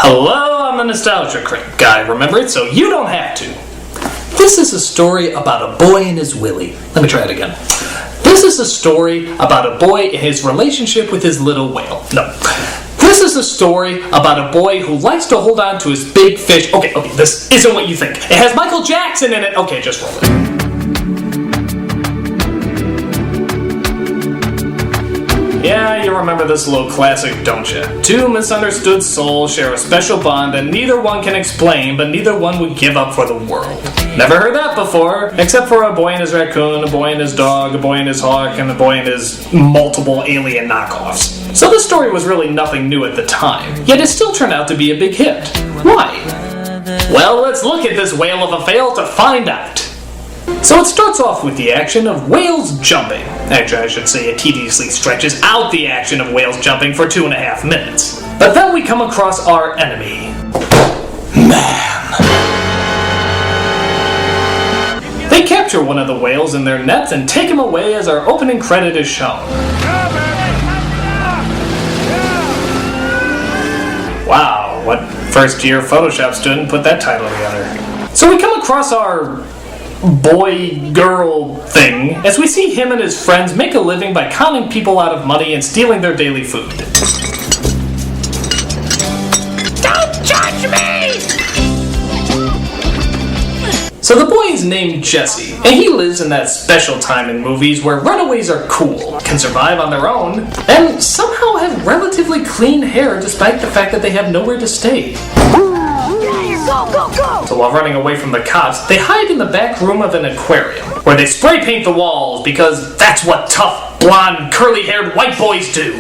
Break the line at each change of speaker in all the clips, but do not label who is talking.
Hello, I'm the Nostalgia Critic guy, remember it, so you don't have to. This is a story about a boy and his Willy. Let me try it again. This is a story about a boy and his relationship with his little whale. No. This is a story about a boy who likes to hold on to his big fish. Okay, this isn't what you think. It has Michael Jackson in it. Okay, just roll it. Yeah, you remember this little classic, don't you? Two misunderstood souls share a special bond that neither one can explain, but neither one would give up for the world. Never heard that before, except for a boy and his raccoon, a boy and his dog, a boy and his hawk, and a boy and his multiple alien knockoffs. So this story was really nothing new at the time, yet it still turned out to be a big hit. Why? Well, let's look at this whale of a fail to find out. So it starts off with the action of whales jumping. Actually, I should say it tediously stretches out the action of whales jumping for 2.5 minutes. But then we come across our enemy. Man. They capture one of the whales in their nets and take him away as our opening credit is shown. Wow, what first-year Photoshop student put that title together? So we come across our boy-girl thing as we see him and his friends make a living by conning people out of money and stealing their daily food.
Don't judge me!
So the boy is named Jesse, and he lives in that special time in movies where runaways are cool, can survive on their own, and somehow have relatively clean hair despite the fact that they have nowhere to stay.
Go, go, go!
So while running away from the cops, they hide in the back room of an aquarium, where they spray paint the walls because that's what tough, blonde, curly-haired white boys do.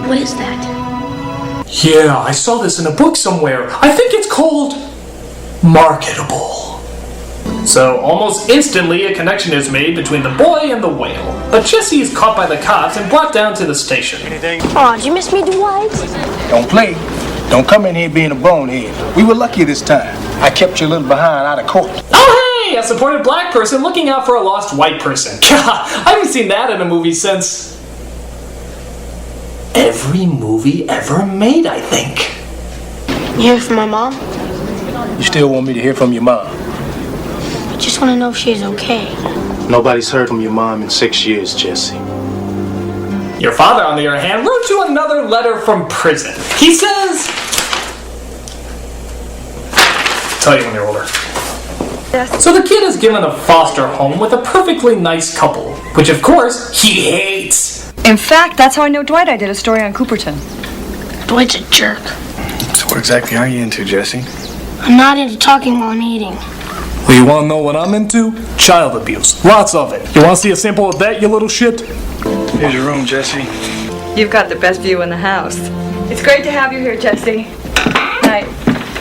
What is that?
Yeah, I saw this in a book somewhere. I think it's called Marketable. So, almost instantly, a connection is made between the boy and the whale. But Jesse is caught by the cops and brought down to the station.
Aw, did you miss me, Dwight?
Don't play. Don't come in here being a bonehead. We were lucky this time. I kept you a little behind out of court.
Oh, hey! A supported black person looking out for a lost white person. God, I haven't seen that in a movie since every movie ever made, I think.
You hear from my mom?
You still want me to hear from your mom?
I just want to know if she's okay.
Nobody's heard from your mom in 6 years, Jesse.
Your father, on the other hand, wrote you another letter from prison. He says... Tell you when you're older. So the kid is given a foster home with a perfectly nice couple, which of course, he hates.
In fact, that's how I know Dwight. I did a story on Cooperton.
Dwight's a jerk.
So what exactly are you into, Jesse?
I'm not into talking while I'm eating.
Well, you want to know what I'm into? Child abuse. Lots of it. You want to see a sample of that, you little shit?
Here's your room, Jesse.
You've got the best view in the house. It's great to have you here, Jesse. Night.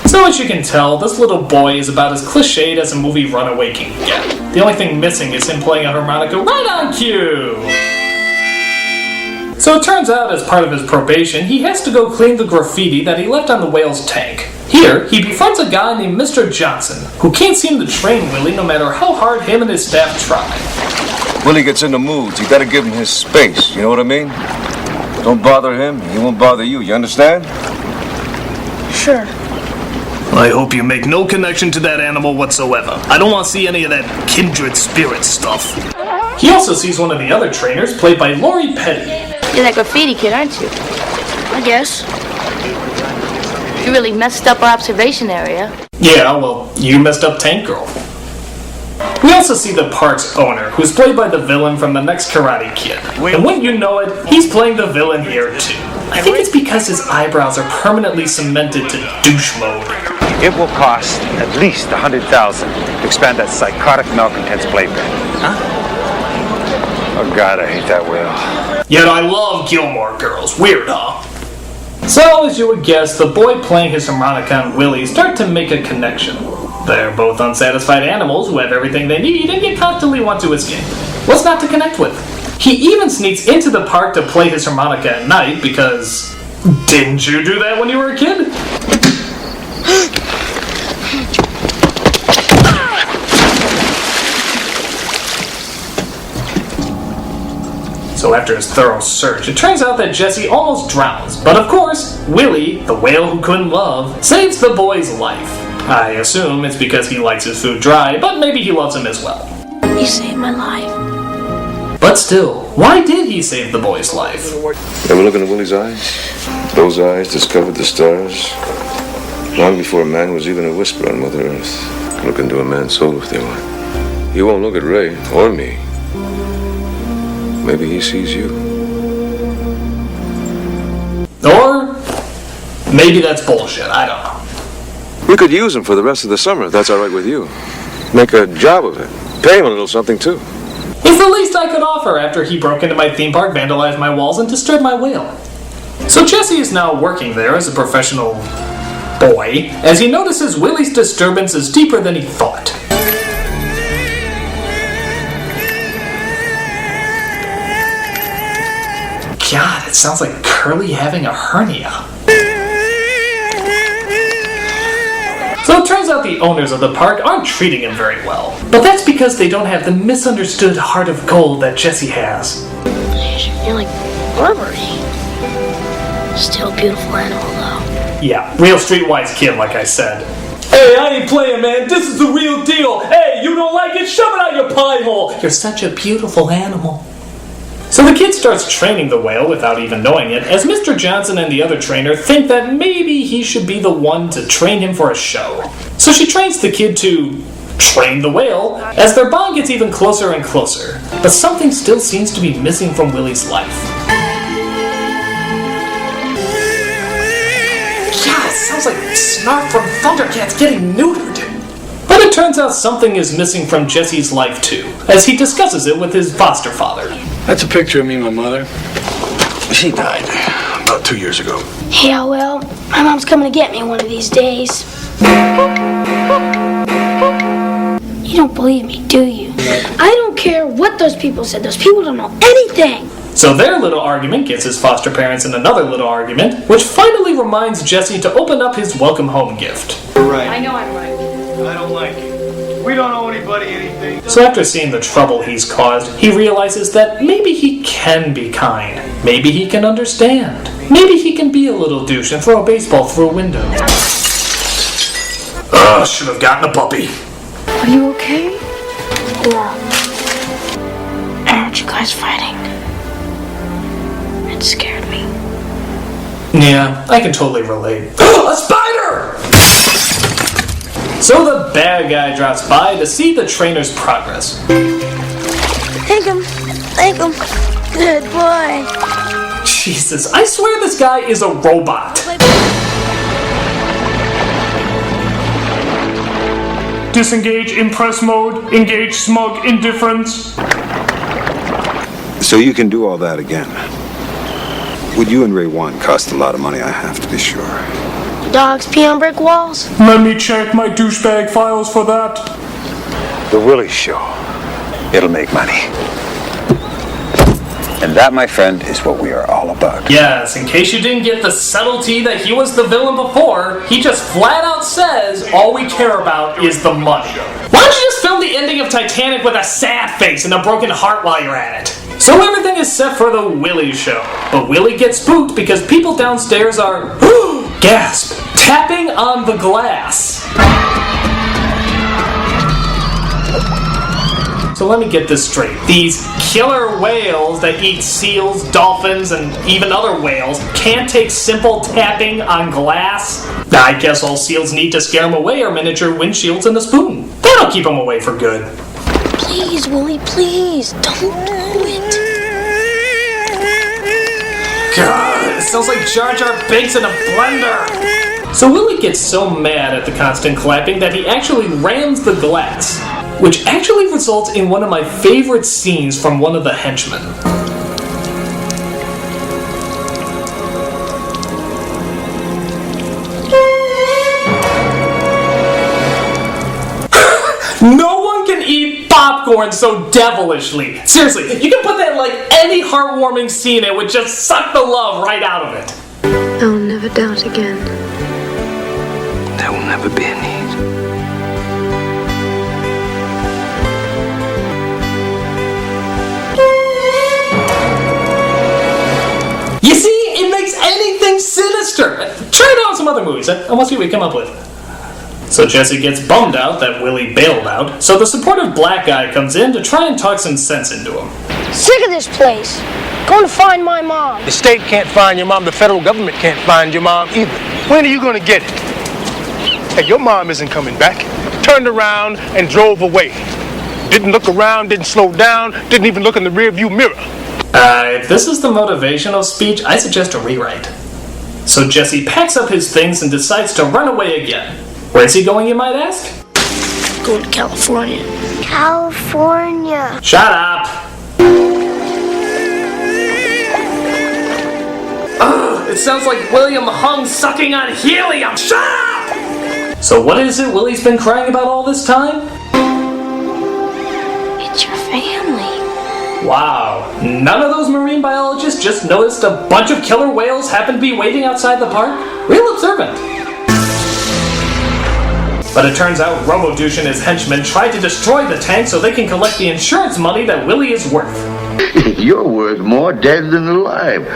So as you can tell, this little boy is about as cliched as a movie runaway can get. The only thing missing is him playing a harmonica right on cue. So it turns out, as part of his probation, he has to go clean the graffiti that he left on the whale's tank. Here, he befriends a guy named Mr. Johnson, who can't seem to train Willy no matter how hard him and his staff try.
Willy gets into moods. You gotta give him his space, you know what I mean? Don't bother him, he won't bother you, you understand?
Sure.
I hope you make no connection to that animal whatsoever. I don't want to see any of that kindred spirit stuff. He also sees one of the other trainers, played by Lori Petty.
You're that graffiti kid, aren't you?
I guess.
You really messed up our observation area.
Yeah, well, you messed up Tank Girl. We also see the park's owner, who's played by the villain from the next Karate Kid. And wouldn't you know it, he's playing the villain here too. I think it's because his eyebrows are permanently cemented to douche mode.
It will cost at least $100,000 to expand that psychotic malcontent's playpen.
Huh?
Oh God, I hate that whale.
Yet I love Gilmore Girls. Weird, huh? So, as you would guess, the boy playing his harmonica and Willy start to make a connection. They're both unsatisfied animals who have everything they need and yet constantly want to escape. What's not to connect with? He even sneaks into the park to play his harmonica at night because... Didn't you do that when you were a kid? So after his thorough search, it turns out that Jesse almost drowns. But of course, Willy, the whale who couldn't love, saves the boy's life. I assume it's because he likes his food dry, but maybe he loves him as well.
You saved my life.
But still, why did he save the boy's life?
Ever look into Willy's eyes? Those eyes discovered the stars long before man was even a whisper on Mother Earth. Look into a man's soul if they want. You won't look at Ray or me. Maybe he sees you.
Or maybe that's bullshit, I don't know.
We could use him for the rest of the summer, if that's all right with you. Make a job of it. Pay him a little something, too.
It's the least I could offer after he broke into my theme park, vandalized my walls, and disturbed my whale. So Jesse is now working there as a professional boy, as he notices Willy's disturbance is deeper than he thought. God, it sounds like Curly having a hernia. So it turns out the owners of the park aren't treating him very well. But that's because they don't have the misunderstood heart of gold that Jesse has.
You're like rubbery. Still a beautiful animal, though.
Yeah, real streetwise kid, like I said. Hey, I ain't playing, man. This is the real deal. Hey, you don't like it? Shove it out your pie hole. You're such a beautiful animal. So the kid starts training the whale without even knowing it, as Mr. Johnson and the other trainer think that maybe he should be the one to train him for a show. So she trains the kid to train the whale, as their bond gets even closer and closer. But something still seems to be missing from Willy's life. God, it sounds like Snark from Thundercats getting neutered. But it turns out something is missing from Jesse's life too, as he discusses it with his foster father.
That's a picture of me and my mother. She died about 2 years ago.
Yeah, well, my mom's coming to get me one of these days. You don't believe me, do you? I don't care what those people said. Those people don't know anything.
So their little argument gets his foster parents in another little argument, which finally reminds Jesse to open up his welcome home gift.
You're right.
I know I'm right.
I don't like it. We don't owe anybody anything.
So after seeing the trouble he's caused, he realizes that maybe he can be kind. Maybe he can understand. Maybe he can be a little douche and throw a baseball through a window. Should have gotten a puppy.
Are you okay?
Yeah. Aren't you guys fighting? It scared me.
Yeah, I can totally relate. A spider! So the bad guy drops by to see the trainer's progress.
Thank him. Good boy.
Jesus, I swear this guy is a robot. Disengage impress mode, engage smug indifference.
So you can do all that again. What you and Ray want cost a lot of money, I have to be sure.
Dogs pee on brick walls?
Let me check my douchebag files for that.
The Willy Show. It'll make money. And that, my friend, is what we are all about.
Yes, in case you didn't get the subtlety that he was the villain before, he just flat out says all we care about is the money. Why don't you just film the ending of Titanic with a sad face and a broken heart while you're at it? So everything is set for the Willy Show, but Willy gets spooked because people downstairs are, gasp, tapping on the glass. So let me get this straight. These killer whales that eat seals, dolphins, and even other whales can't take simple tapping on glass? I guess all seals need to scare them away are miniature windshields and a spoon. That'll keep them away for good.
Please, Willy, please. Don't do it.
God, it sounds like Jar Jar Binks in a blender. So Willy gets so mad at the constant clapping that he actually rams the glass, which actually results in one of my favorite scenes from one of the henchmen. No one can eat popcorn so devilishly. Seriously, you can put that in like any heartwarming scene and it would just suck the love right out of it.
I will never doubt again.
There will never be a need.
Dexter! Try it out in some other movies. I want to see what you come up with. So Jesse gets bummed out that Willy bailed out, so the supportive black guy comes in to try and talk some sense into him.
Sick of this place. Going to find my mom.
The state can't find your mom. The federal government can't find your mom either. When are you going to get it? Hey, your mom isn't coming back. Turned around and drove away. Didn't look around, didn't slow down, didn't even look in the rearview mirror.
If this is the motivational speech, I suggest a rewrite. So Jesse packs up his things and decides to run away again. Where's he going, you might ask?
Going to California.
California.
Shut up! Ugh, it sounds like William Hung sucking on helium! Shut up! So what is it Willy's been crying about all this time?
It's your family.
Wow, none of those marine biologists just noticed a bunch of killer whales happened to be waiting outside the park? Real observant. But it turns out Robodouche and his henchmen tried to destroy the tank so they can collect the insurance money that Willy is worth.
You're worth more dead than alive.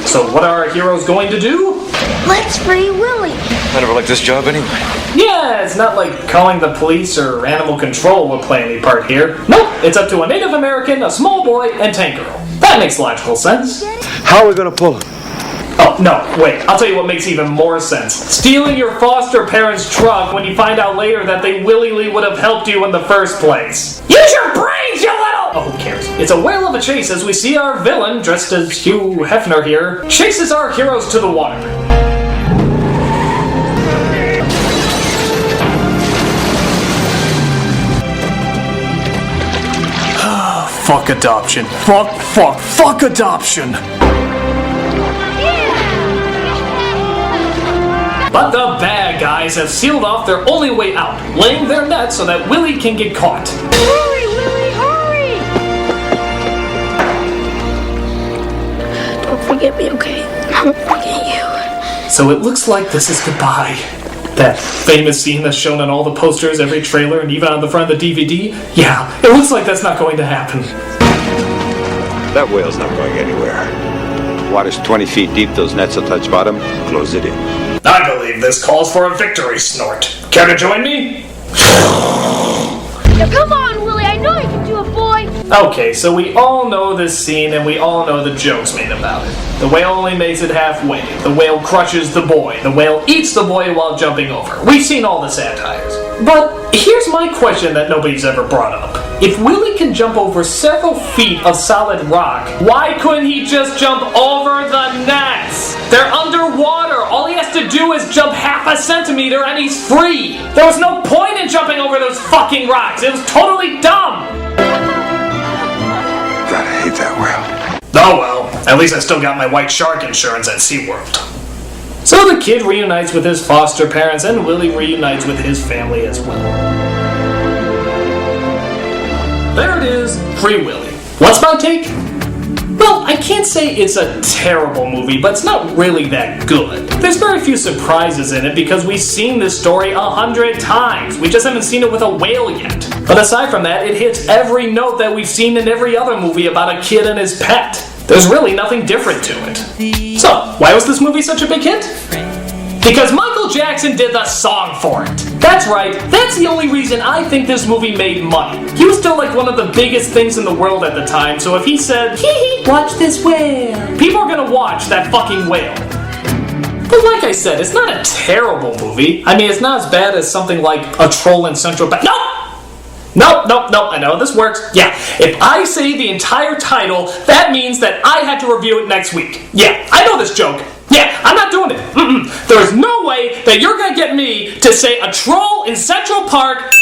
So what are our heroes going to do?
Let's free Willy.
I never liked this job anyway.
Yeah, it's not like calling the police or animal control will play any part here. Nope, it's up to a Native American, a small boy, and Tank Girl. That makes logical sense.
How are we gonna pull him?
Oh, no, wait, I'll tell you what makes even more sense. Stealing your foster parents' truck when you find out later that they willingly would have helped you in the first place. Use your brains, you little... Oh, who cares? It's a whale of a chase as we see our villain, dressed as Hugh Hefner here, chases our heroes to the water. Fuck adoption. Fuck adoption. But the bad guys have sealed off their only way out, laying their net so that Willy can get caught.
Hurry, Willy, hurry! Don't forget me, okay? I won't forget you.
So it looks like this is goodbye. That famous scene that's shown on all the posters, every trailer, and even on the front of the DVD? Yeah, it looks like that's not going to happen.
That whale's not going anywhere. Water's 20 feet deep, those nets will touch bottom, close it in.
I believe this calls for a victory snort. Care to join me?
Now come on, Willy, I know you can do it, boy!
Okay, so we all know this scene and we all know the jokes made about it. The whale only makes it halfway. The whale crushes the boy. The whale eats the boy while jumping over. We've seen all the satires. But here's my question that nobody's ever brought up. If Willy can jump over several feet of solid rock, why couldn't he just jump over the nets? They're underwater. All he has to do is jump half a centimeter and he's free. There was no point in jumping over those fucking rocks. It was totally dumb.
God, I hate that whale.
Oh well, at least I still got my white shark insurance at SeaWorld. So the kid reunites with his foster parents and Willy reunites with his family as well. There it is, Free Willy. What's my take? Well, I can't say it's a terrible movie, but it's not really that good. There's very few surprises in it because we've seen this story 100 times. We just haven't seen it with a whale yet. But aside from that, it hits every note that we've seen in every other movie about a kid and his pet. There's really nothing different to it. So, why was this movie such a big hit? Because Michael Jackson did the song for it. That's right, that's the only reason I think this movie made money. He was still like one of the biggest things in the world at the time, so if he said, hee hee, watch this whale, people are gonna watch that fucking whale. But like I said, it's not a terrible movie. I mean, it's not as bad as something like A Troll in Central Park. Nope, I know this works. Yeah, if I say the entire title, that means that I had to review it next week. Yeah, I know this joke. Yeah, I'm not doing it. There is no way that you're gonna get me to say A Troll in Central Park